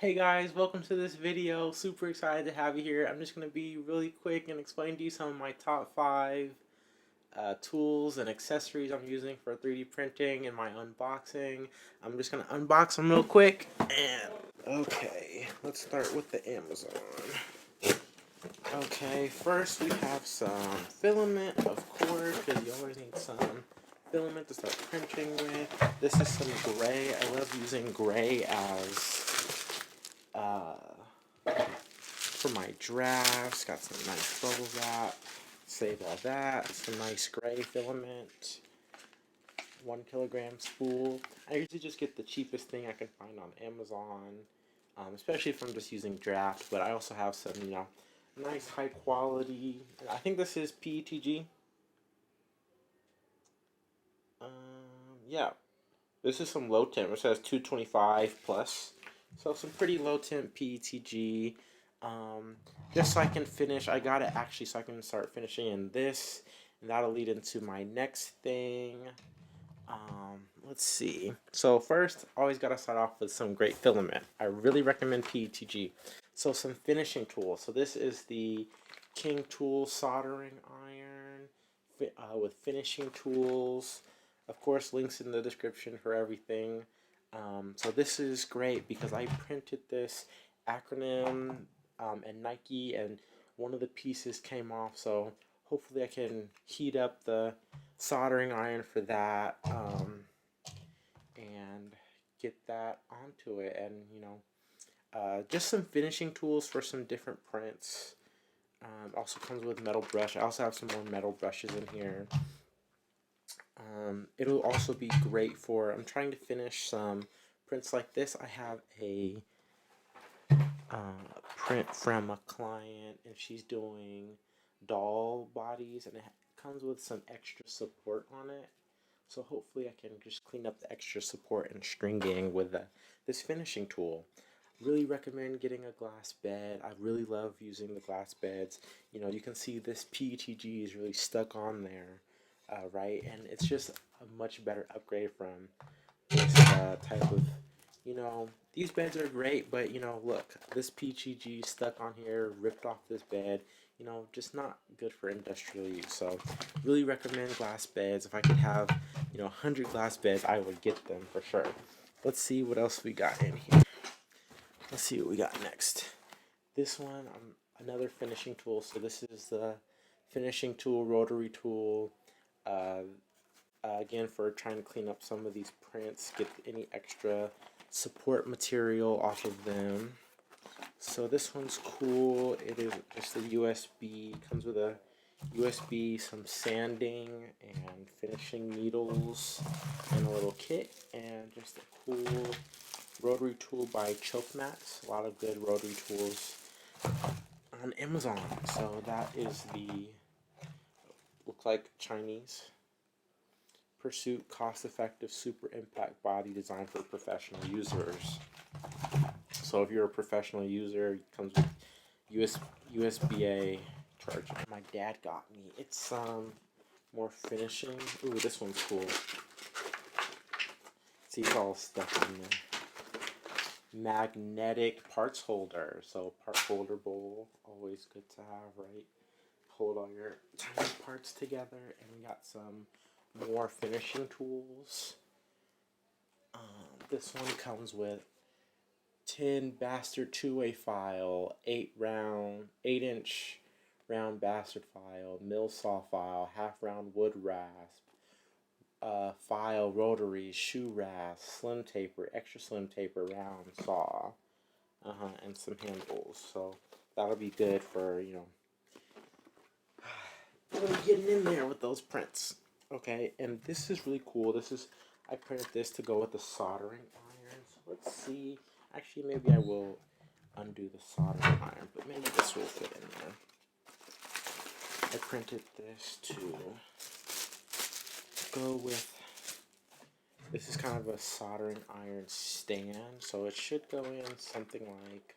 Hey guys, welcome to this video. Super excited to have you here. I'm just going to be really quick and explain to you some of my top 5 tools and accessories I'm using for 3D printing in my unboxing. I'm just going to unbox them real quick. And okay, let's start with the Amazon. Okay, first we have some filament, of course, because you always need some filament to start printing with. This is some gray. I love using gray as for my drafts. Got some nice bubble wrap. Save all that. Some nice gray filament. 1 kilogram spool. I usually just get the cheapest thing I can find on Amazon, especially if I'm just using draft. But I also have some, nice high quality. I think this is PETG. Yeah, this is some low temp. It says 225 plus. So some pretty low temp PETG. Just so I can finish, I got it actually so I can start finishing in this. And that'll lead into my next thing. Let's see. So first, always got to start off with some great filament. I really recommend PETG. So some finishing tools. So this is the KINGTOOL soldering iron with finishing tools. Of course, links in the description for everything. So this is great because I printed this acronym and Nike, and one of the pieces came off. So hopefully I can heat up the soldering iron for that and get that onto it. And just some finishing tools for some different prints. Also comes with metal brush. I also have some more metal brushes in here. It'll also be great for, I'm trying to finish some prints like this. I have a print from a client, and she's doing doll bodies, and it comes with some extra support on it. So hopefully I can just clean up the extra support and stringing with this finishing tool. Really recommend getting a glass bed. I really love using the glass beds. You can see this PETG is really stuck on there. Right, and it's just a much better upgrade from this type of, these beds are great, but look, this PGG stuck on here, ripped off this bed, just not good for industrial use. So really recommend glass beds. If I could have 100 glass beds, I would get them for sure. Let's see what else we got in here. Let's see what we got next. This one, another finishing tool. So this is the finishing tool, rotary tool. Again, for trying to clean up some of these prints, get any extra support material off of them. So this one's cool. It is just a USB, comes with a USB, some sanding and finishing needles, and a little kit, and just a cool rotary tool by CHOKMAX. A lot of good rotary tools on Amazon. So that is the, look like Chinese Pursuit Cost-Effective Super Impact Body designed for professional users. So if you're a professional user, it comes with USB-A charger. My dad got me. It's more finishing. Ooh, this one's cool. See, it's all stuff in there. Magnetic parts holder. So part holder bowl, always good to have, right? Hold all your tiny parts together. And we got some more finishing tools. This one comes with 10 bastard 2-way file, 8-inch round bastard file, mill saw file, half round wood rasp, file, rotary, shoe rasp, slim taper, extra slim taper, round saw, and some handles. So that'll be good for really getting in there with those prints. Okay, and this is really cool. I printed this to go with the soldering iron. So let's see. Actually, maybe I will undo the soldering iron, but maybe this will fit in there. I printed this to go with, this is kind of a soldering iron stand, so it should go in something like,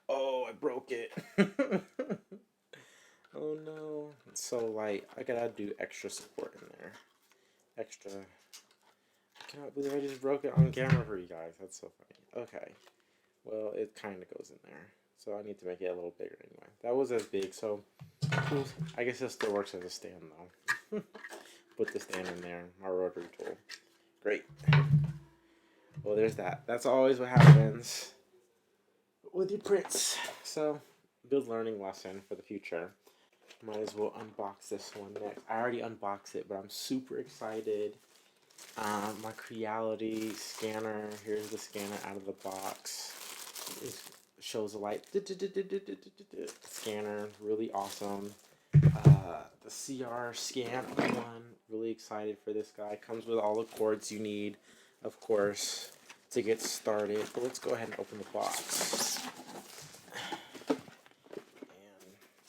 oh, I broke it. Oh no, it's so light. I gotta do extra support in there. Extra. I cannot believe I just broke it on camera for you guys. That's so funny. Okay. Well, it kind of goes in there. So I need to make it a little bigger anyway. That was as big, so I guess it still works as a stand though. Put the stand in there, my rotary tool. Great. Well, there's that. That's always what happens with your prints. So, good learning lesson for the future. Might as well unbox this one next. I already unboxed it, but I'm super excited. My Creality Scanner. Here's the scanner out of the box. It shows a light scanner. Really awesome. The CR scan one. Really excited for this guy. Comes with all the cords you need, of course, to get started. But let's go ahead and open the box. And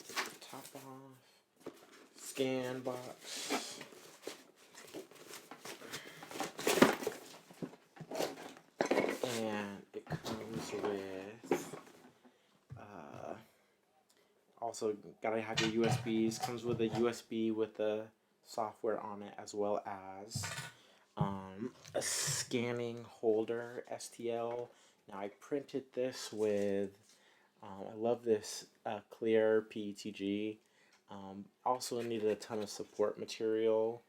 take the top off. Scan box. And it comes with also gotta have your USBs. Comes with a USB with the software on it, as well as a scanning holder, STL. Now I printed this with I love this clear PETG. Also needed a ton of support material.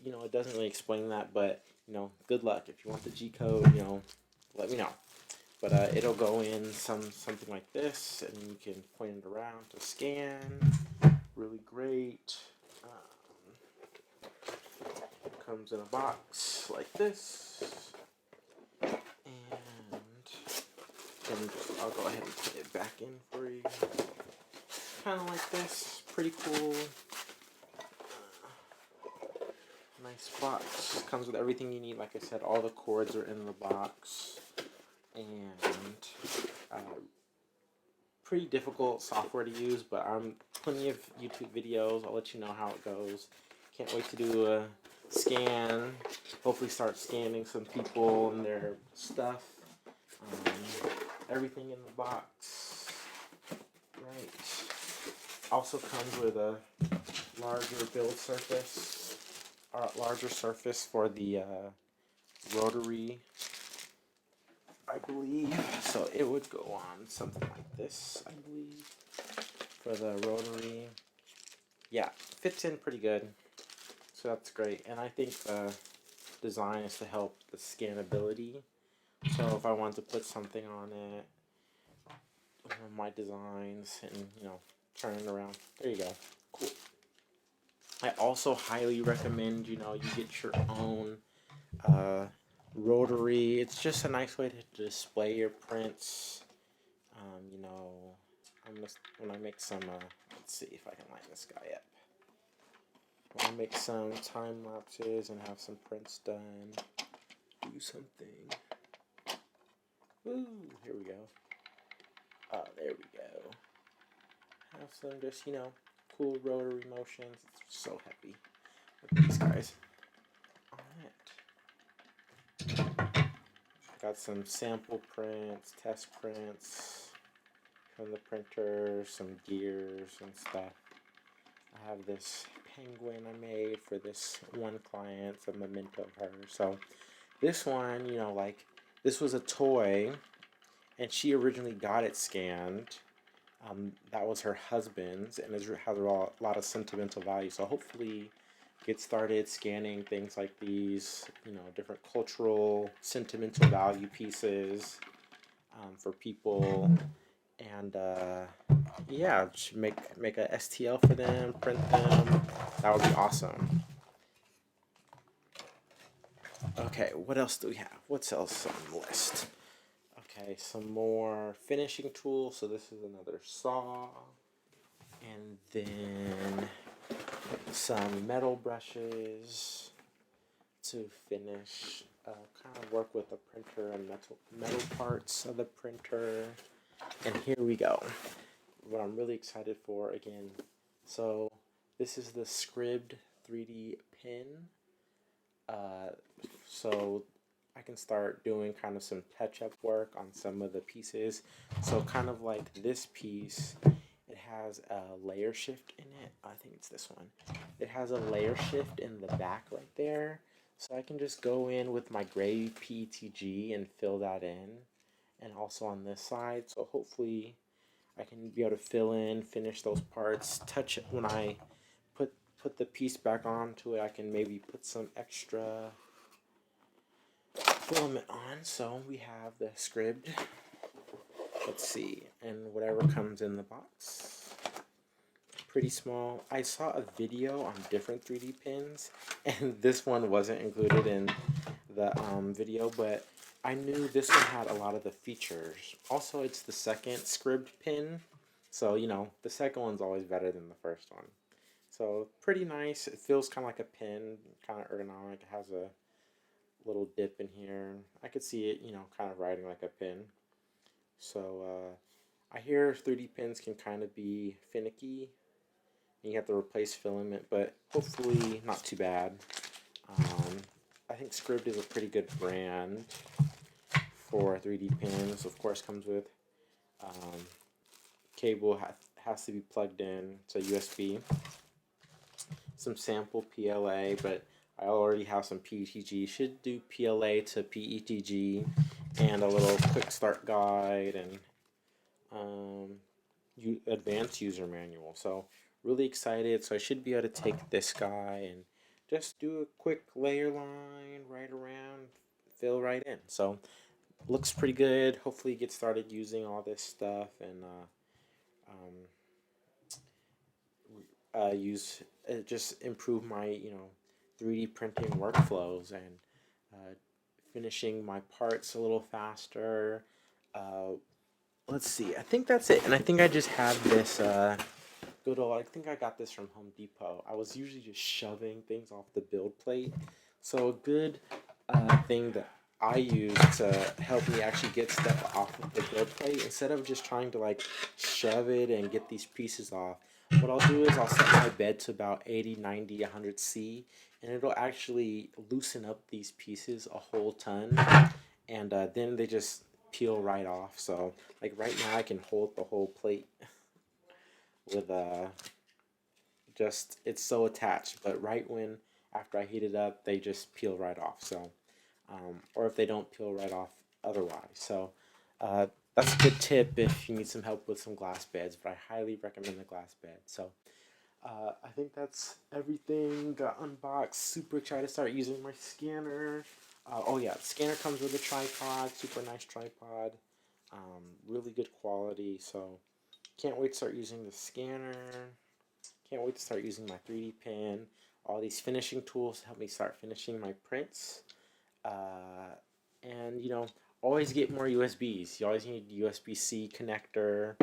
You know, it doesn't really explain that, but you know, good luck. If you want the G code, you know, let me know. But it'll go in something like this, and you can point it around to scan. Really great. Comes in a box like this, and then I'll go ahead and put it back in for you. Kind of like this. Pretty cool. Nice box. Comes with everything you need. Like I said, all the cords are in the box. And pretty difficult software to use, but plenty of YouTube videos. I'll let you know how it goes. Can't wait to do a scan. Hopefully start scanning some people and their stuff. Everything in the box. Right. Also comes with a larger build surface. Larger surface for the Rotary, I believe. So it would go on something like this, I believe, for the Rotary. Yeah, fits in pretty good. So that's great. And I think the design is to help the scannability. So if I want to put something on it, my designs, and you know, turn it around. There you go. Cool. I also highly recommend, you know, you get your own Rotary. It's just a nice way to display your prints. You know, when I make some, let's see if I can line this guy up. When I make some time lapses and have some prints done, do something. Woo! Here we go. Oh, there we go. Have some just, you know, cool rotary motions. It's so happy with these guys on it. Got some sample prints, test prints from the printer, some gears and stuff. I have this penguin I made for this one client. It's a memento of her. So this one, you know, like, this was a toy, and she originally got it scanned. That was her husband's, and it has a lot of sentimental value. So hopefully get started scanning things like these, you know, different cultural, sentimental value pieces for people. And yeah, just make a STL for them, print them. That would be awesome. Okay, what else do we have? What's else on the list? Okay, some more finishing tools. So this is another saw. And then some metal brushes to finish, kind of work with the printer and metal parts of the printer. And here we go. What I'm really excited for again. So this is the Scribd 3D pin. So I can start doing kind of some touch-up work on some of the pieces. So kind of like this piece, it has a layer shift in it. I think it's this one. It has a layer shift in the back right there. So I can just go in with my gray PETG and fill that in. and also on this side. So hopefully I can be able to fill in, finish those parts, touch it when I put the piece back onto it. I can maybe put some extra filament on. So we have the Scribd. Let's see, and whatever comes in the box. Pretty small. I saw a video on different 3D pins, and this one wasn't included in the video, but I knew this one had a lot of the features. Also, it's the second Scribd pin, so you know the second one's always better than the first one. So pretty nice. It feels kind of like a pin, kind of ergonomic. It has a little dip in here. I could see it, you know, kind of riding like a pin. So I hear 3D pins can kind of be finicky. You have to replace filament, but hopefully not too bad. I think Scribd is a pretty good brand for 3D pins. Of course, comes with cable has to be plugged in. It's a USB. Some sample PLA, but I already have some PETG. Should do PLA to PETG, and a little quick start guide and advanced user manual. So really excited. So I should be able to take this guy and just do a quick layer line right around, fill right in. So looks pretty good. Hopefully get started using all this stuff and just improve my 3D printing workflows and finishing my parts a little faster. Let's see, I think that's it. And I think I just have this good old, I think I got this from Home Depot. I was usually just shoving things off the build plate. So a good thing that I use to help me actually get stuff off of the build plate, instead of just trying to like shove it and get these pieces off, what I'll do is I'll set my bed to about 80, 90, 100 C, and it'll actually loosen up these pieces a whole ton, and then they just peel right off. So like right now I can hold the whole plate with just, it's so attached, but right when after I heat it up they just peel right off. So or if they don't peel right off otherwise. So that's a good tip if you need some help with some glass beds, but I highly recommend the glass bed. So I think that's everything. Got unboxed. Super excited to start using my scanner. Oh yeah, the scanner comes with a tripod, super nice tripod, really good quality. So can't wait to start using the scanner. Can't wait to start using my 3D pen. All these finishing tools to help me start finishing my prints. And always get more USBs. You always need USB C connector.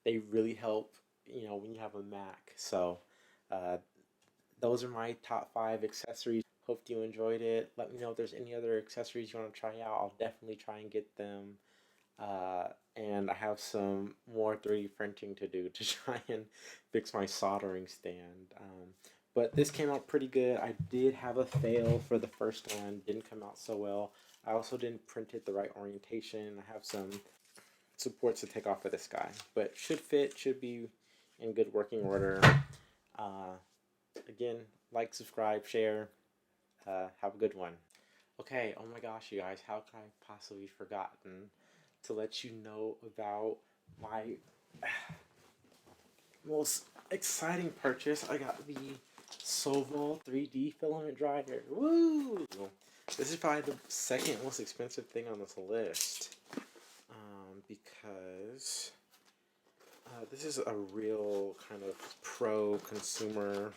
They really help when you have a Mac. So those are my top 5 accessories. Hope you enjoyed it. Let me know if there's any other accessories you want to try out. I'll definitely try and get them. And I have some more 3D printing to do to try and fix my soldering stand. But this came out pretty good. I did have a fail for the first one. Didn't come out so well. I also didn't print it the right orientation. I have some supports to take off of this guy. But should fit, should be in good working order. Again, like, subscribe, share. Have a good one. Okay, oh my gosh, you guys, how could I possibly forgotten to let you know about my most exciting purchase? I got the Sovol 3D filament dryer. Woo! This is probably the second most expensive thing on this list, because this is a real kind of pro consumer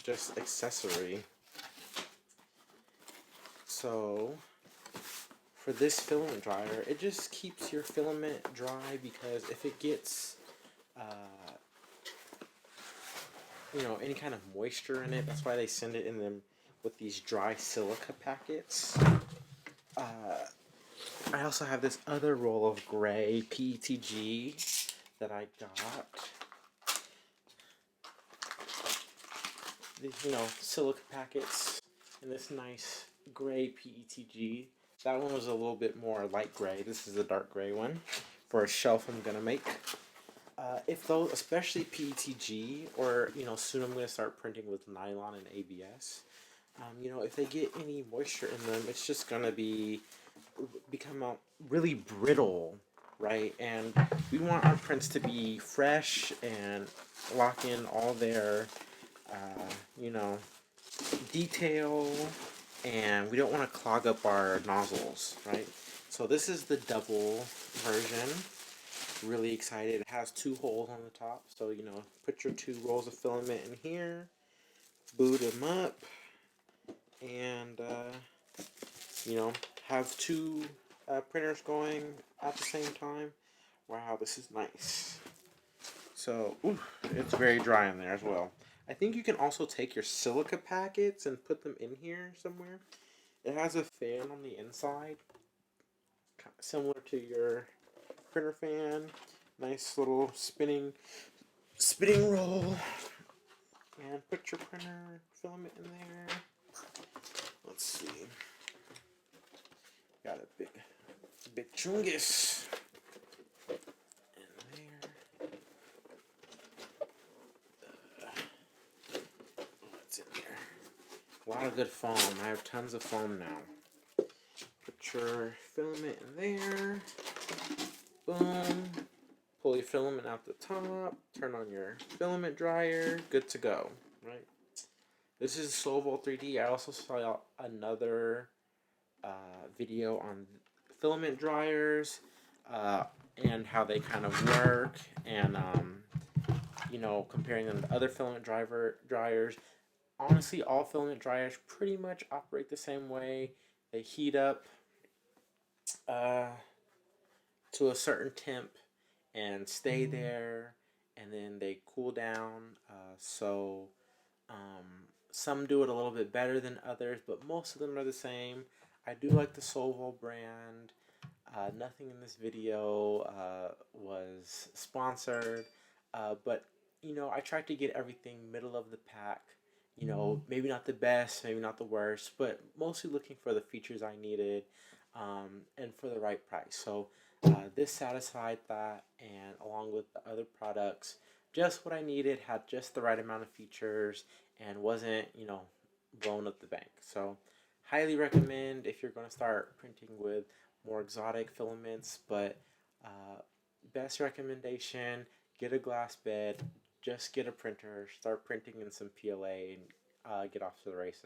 just accessory. So for this filament dryer, it just keeps your filament dry, because if it gets any kind of moisture in it, that's why they send it in them with these dry silica packets. I also have this other roll of gray PETG that I got. These, silica packets in this nice gray PETG. That one was a little bit more light gray. This is a dark gray one for a shelf I'm gonna make. If those, especially PETG, or soon I'm gonna start printing with nylon and ABS. You know, if they get any moisture in them, it's just gonna become really brittle, right? And we want our prints to be fresh and lock in all their, you know, detail, and we don't want to clog up our nozzles, right? So this is the double version. Really excited. It has 2 holes on the top, so you know, put your 2 rolls of filament in here, boot them up, and you know, have 2 printers going at the same time. Wow, this is nice. So, ooh, it's very dry in there as well. I think you can also take your silica packets and put them in here somewhere. It has a fan on the inside, similar to your printer fan. Nice little spinning roll. And put your printer filament in there. Let's see. Got a big chungus in there. What's in there? A lot of good foam. I have tons of foam now. Put your filament in there. Boom. Pull your filament out the top. Turn on your filament dryer. Good to go. Right. This is Sovol 3D. I also saw another video on filament dryers and how they kind of work, and you know, comparing them to other filament dryers. Honestly, all filament dryers pretty much operate the same way. They heat up to a certain temp and stay there, and then they cool down. Some do it a little bit better than others, but most of them are the same. I do like the Sovol brand. Nothing in this video was sponsored, but you know, I tried to get everything middle of the pack. You know, maybe not the best, maybe not the worst, but mostly looking for the features I needed, and for the right price. So this satisfied that, and along with the other products, just what I needed, had just the right amount of features, and wasn't, you know, blown up the bank. So highly recommend if you're going to start printing with more exotic filaments. But best recommendation: get a glass bed, just get a printer, start printing in some PLA, and get off to the races.